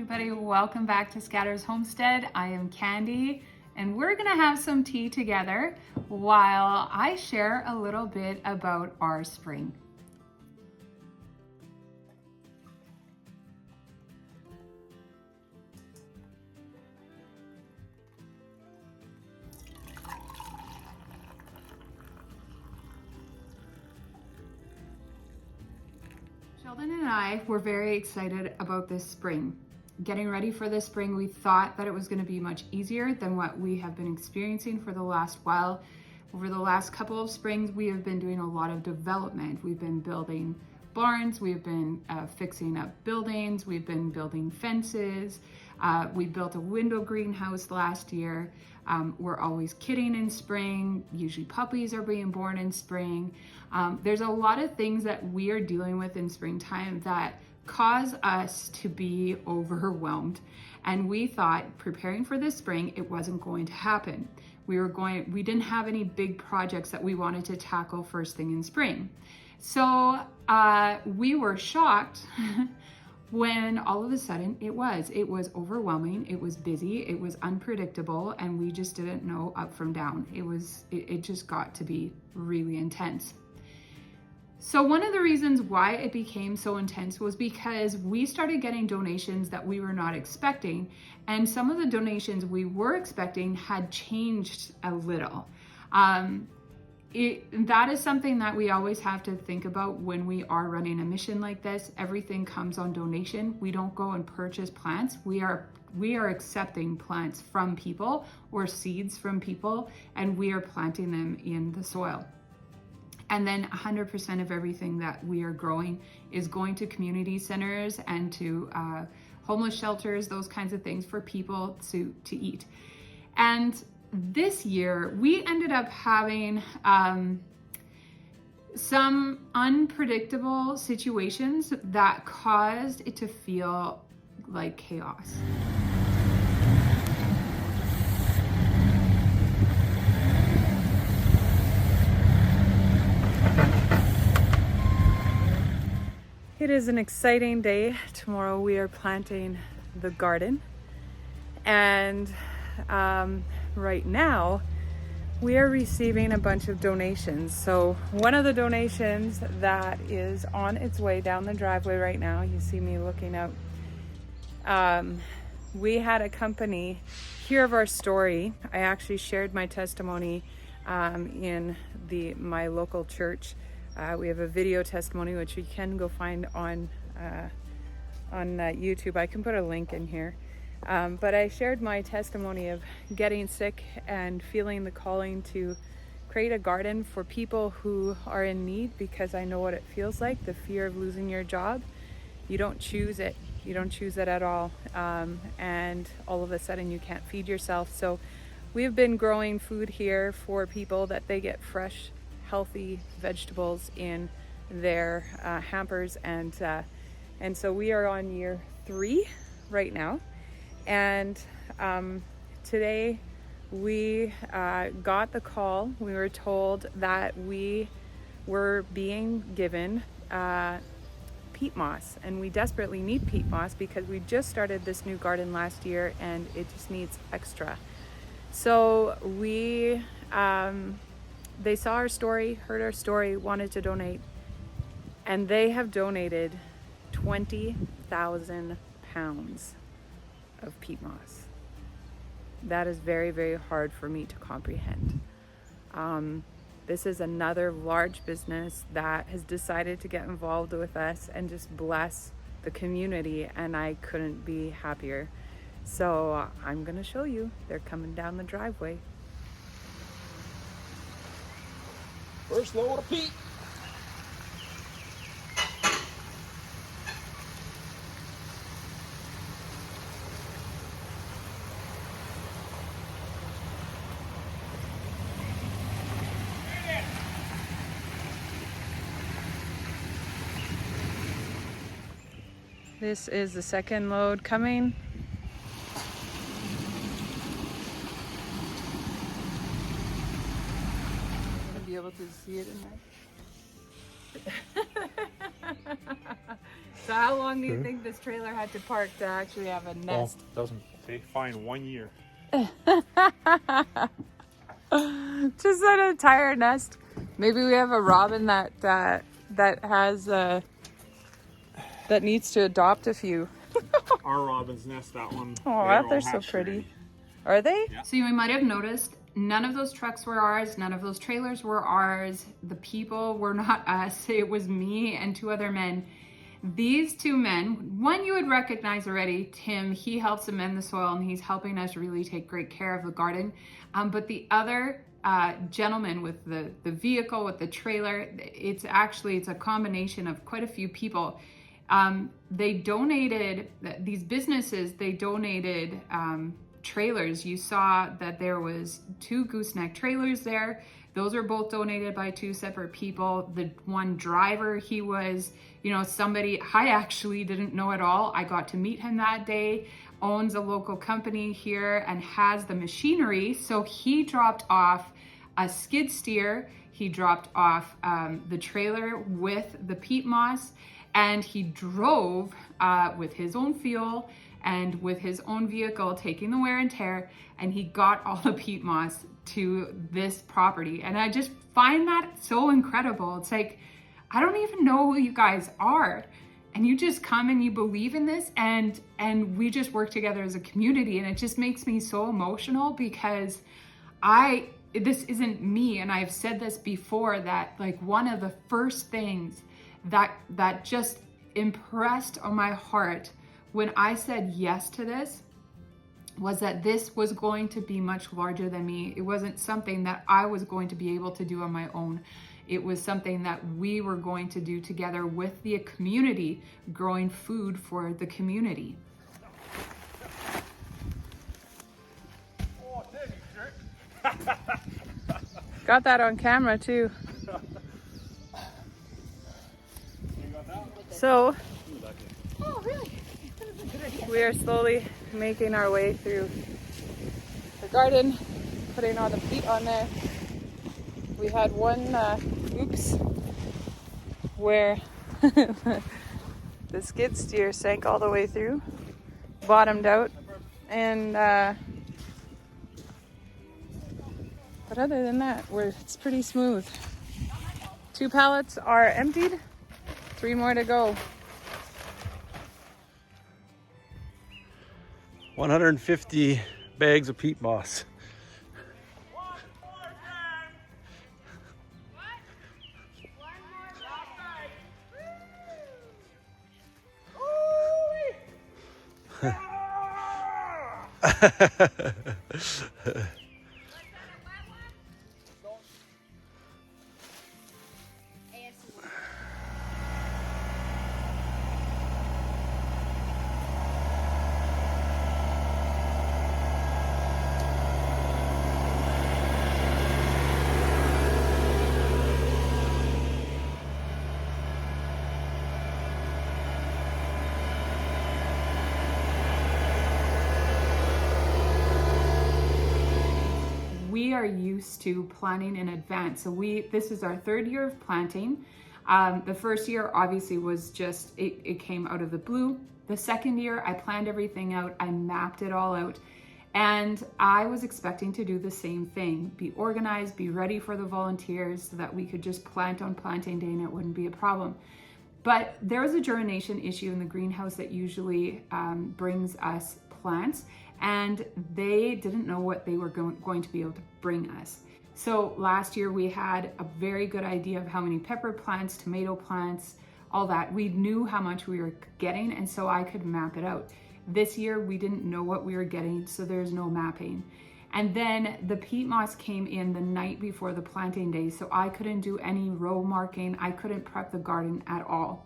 everybody, welcome back to Scatter's Homestead. I am Candy and we're gonna have some tea together while I share a little bit about our spring. Sheldon and I were very excited about this spring. Getting ready for this spring, we thought that it was going to be much easier than what we have been experiencing for the last while. Over the last couple of springs, we have been doing a lot of development. We've been building barns, we've been fixing up buildings, we've been building fences. We built a window greenhouse last year. We're always kidding in spring. Usually puppies are being born in spring. There's a lot of things that we are dealing with in springtime that cause us to be overwhelmed. And we thought preparing for this spring, it wasn't going to happen. We didn't have any big projects that we wanted to tackle first thing in spring. So we were shocked when all of a sudden it was overwhelming, it was busy, it was unpredictable, and we just didn't know up from down. It just got to be really intense. So one of the reasons why it became so intense was because we started getting donations that we were not expecting, and some of the donations we were expecting had changed a little. That is something that we always have to think about when we are running a mission like this. Everything comes on donation. We don't go and purchase plants. We are accepting plants from people or seeds from people, and we are planting them in the soil. And then 100% of everything that we are growing is going to community centers and to homeless shelters, those kinds of things for people to eat. And this year, we ended up having some unpredictable situations that caused it to feel like chaos. It is an exciting day. Tomorrow we are planting the garden, and right now we are receiving a bunch of donations. So one of the donations that is on its way down the driveway right now, you see me looking out, we had a company hear of our story. I actually shared my testimony in my local church. We have a video testimony which you can go find on YouTube. I can put a link in here. But I shared my testimony of getting sick and feeling the calling to create a garden for people who are in need, because I know what it feels like, the fear of losing your job. You don't choose it. You don't choose it at all. And all of a sudden you can't feed yourself. So we've been growing food here for people that they get fresh, healthy vegetables in their hampers. And so we are on year 3 right now. And today we got the call. We were told that we were being given peat moss, and we desperately need peat moss because we just started this new garden last year and it just needs extra. So they saw our story, heard our story, wanted to donate, and they have donated 20,000 pounds of peat moss. That is very, very hard for me to comprehend. This is another large business that has decided to get involved with us and just bless the community, and I couldn't be happier. So I'm gonna show you. They're coming down the driveway. First load of peat. This is the second load coming. I'm gonna be able to see it in there. So how long do you think this trailer had to park to actually have a nest? Doesn't they find 1 year? Just an entire nest. Maybe we have a robin that has that needs to adopt a few. Our robin's nest, that one. Oh, they're so pretty. Are they? Yeah. So you might have noticed none of those trucks were ours. None of those trailers were ours. The people were not us. It was me and 2 other men. These 2 men, one you would recognize already, Tim, he helps amend the soil and he's helping us really take great care of the garden. But the other gentleman with the vehicle, with the trailer, it's a combination of quite a few people. They donated, these businesses, they donated trailers. You saw that there was 2 gooseneck trailers there. Those were both donated by 2 separate people. The one driver, he was, somebody I actually didn't know at all. I got to meet him that day, owns a local company here and has the machinery. So he dropped off a skid steer. He dropped off the trailer with the peat moss, and he drove with his own fuel and with his own vehicle, taking the wear and tear, and he got all the peat moss to this property. And I just find that so incredible. It's like, I don't even know who you guys are, and you just come and you believe in this, and we just work together as a community. And it just makes me so emotional because this isn't me, and I've said this before, that like one of the first things that just impressed on my heart when I said yes to this was that this was going to be much larger than me. It wasn't something that I was going to be able to do on my own. It was something that we were going to do together with the community, growing food for the community. Oh, dang it, jerk. Got that on camera too. So, we are slowly making our way through the garden, putting all the peat on there. We had one oops where the skid steer sank all the way through, bottomed out, and but other than that, it's pretty smooth. 2 pallets are emptied, 3 more to go. 150 bags of peat moss. We are used to planning in advance. So this is our 3rd year of planting. The first year obviously was just, it came out of the blue. The second year I planned everything out, I mapped it all out, and I was expecting to do the same thing, be organized, be ready for the volunteers so that we could just plant on planting day and it wouldn't be a problem. But there was a germination issue in the greenhouse that usually brings us plants, and they didn't know what they were going to be able to bring us. So last year we had a very good idea of how many pepper plants, tomato plants, all that. We knew how much we were getting, and so I could map it out. This year we didn't know what we were getting, so there's no mapping. And then the peat moss came in the night before the planting day, so I couldn't do any row marking. I couldn't prep the garden at all.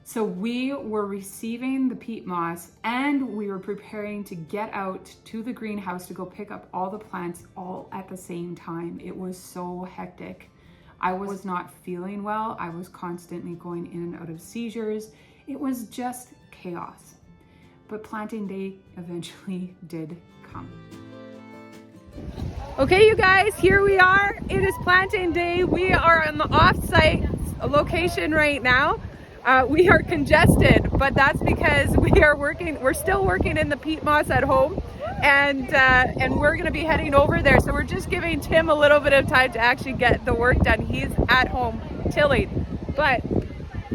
So we were receiving the peat moss and we were preparing to get out to the greenhouse to go pick up all the plants all at the same time. It was so hectic. I was not feeling well. I was constantly going in and out of seizures. It was just chaos. But planting day eventually did come. Okay, you guys, here we are. It is planting day. We are on the off-site location right now. We are congested, but that's because we're still working in the peat moss at home, and we're gonna be heading over there. So we're just giving Tim a little bit of time to actually get the work done. He's at home tilling. But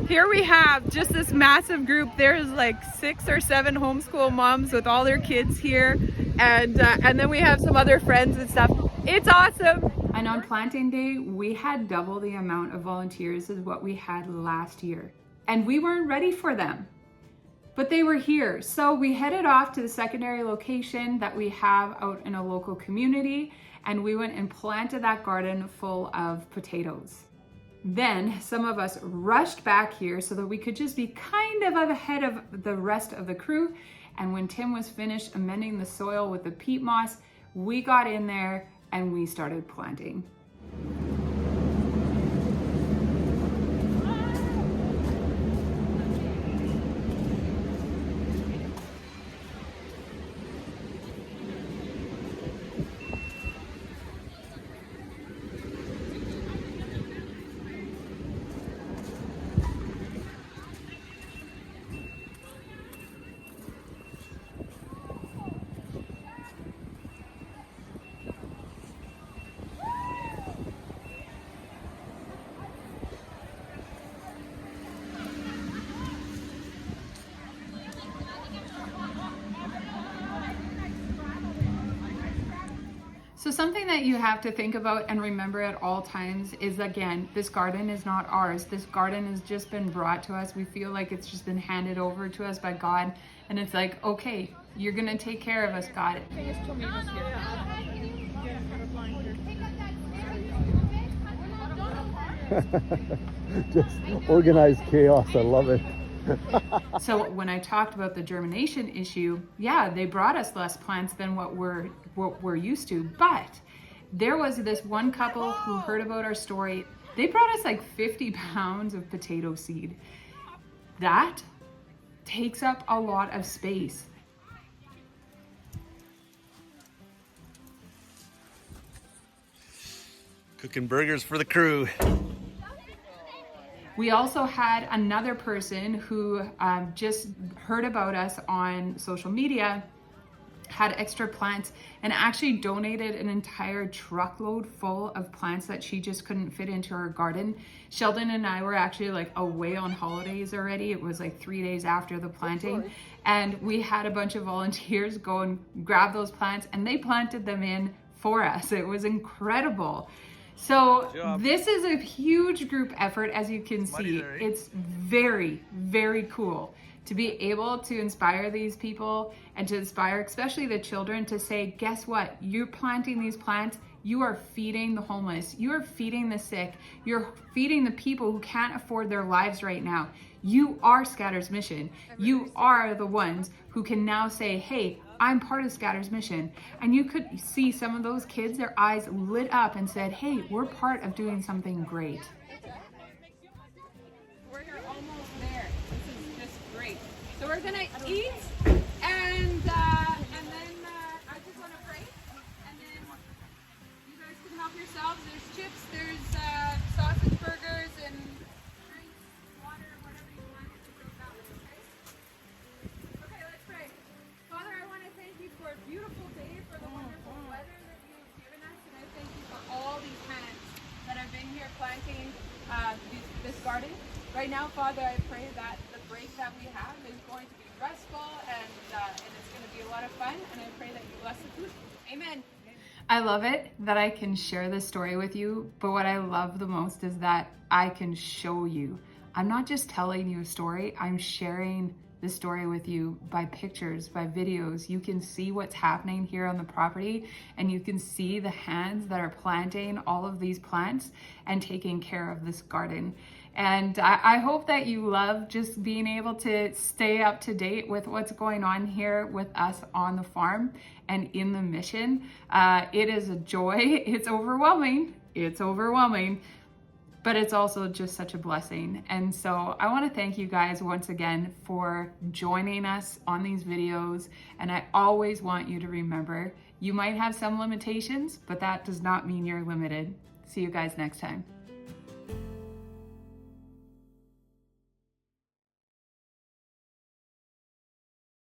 here we have just this massive group. There's like 6 or 7 homeschool moms with all their kids here, and then we have some other friends and stuff. It's awesome. And on planting day, we had double the amount of volunteers as what we had last year. And we weren't ready for them, but they were here. So we headed off to the secondary location that we have out in a local community, and we went and planted that garden full of potatoes. Then some of us rushed back here so that we could just be kind of ahead of the rest of the crew. And when Tim was finished amending the soil with the peat moss, we got in there and we started planting. So something that you have to think about and remember at all times is, again, this garden is not ours. This garden has just been brought to us. We feel like it's just been handed over to us by God. And it's like, okay, you're going to take care of us, God. Just organized chaos. I love it. So when I talked about the germination issue, yeah, they brought us less plants than what we're used to. But there was this one couple who heard about our story. They brought us like 50 pounds of potato seed. That takes up a lot of space. Cooking burgers for the crew. We also had another person who just heard about us on social media, had extra plants, and actually donated an entire truckload full of plants that she just couldn't fit into her garden. Sheldon and I were actually like away on holidays already. It was like 3 days after the planting. And we had a bunch of volunteers go and grab those plants, and they planted them in for us. It was incredible. So this is a huge group effort, as you can see. It's very, very cool to be able to inspire these people and to inspire especially the children to say, guess what? You're planting these plants, you are feeding the homeless, you are feeding the sick, you're feeding the people who can't afford their lives right now. You are Scatter's mission. You are the ones who can now say, hey, I'm part of Scatter's mission. And you could see some of those kids, their eyes lit up and said, hey, we're part of doing something great. We're almost there. This is just great. So we're gonna eat, and then I just want to pray, and then you guys can help yourselves. There's chips, there's sausage burgers, and drinks, water, whatever you want. Okay, let's pray. Father, I want to thank you for a beautiful day, for the wonderful weather that you've given us, and I thank you for all these hands that have been here planting this garden. Right now, Father, I pray that the break that we have is going to be restful, and it's going to be a lot of fun, and I pray that you bless the food. Amen. I love it that I can share this story with you, but what I love the most is that I can show you. I'm not just telling you a story, I'm sharing the story with you by pictures, by videos. You can see what's happening here on the property, and you can see the hands that are planting all of these plants and taking care of this garden. And I hope that you love just being able to stay up to date with what's going on here with us on the farm and in the mission. It is a joy. It's overwhelming. But it's also just such a blessing. And so I want to thank you guys once again for joining us on these videos. And I always want you to remember, you might have some limitations, but that does not mean you're limited. See you guys next time.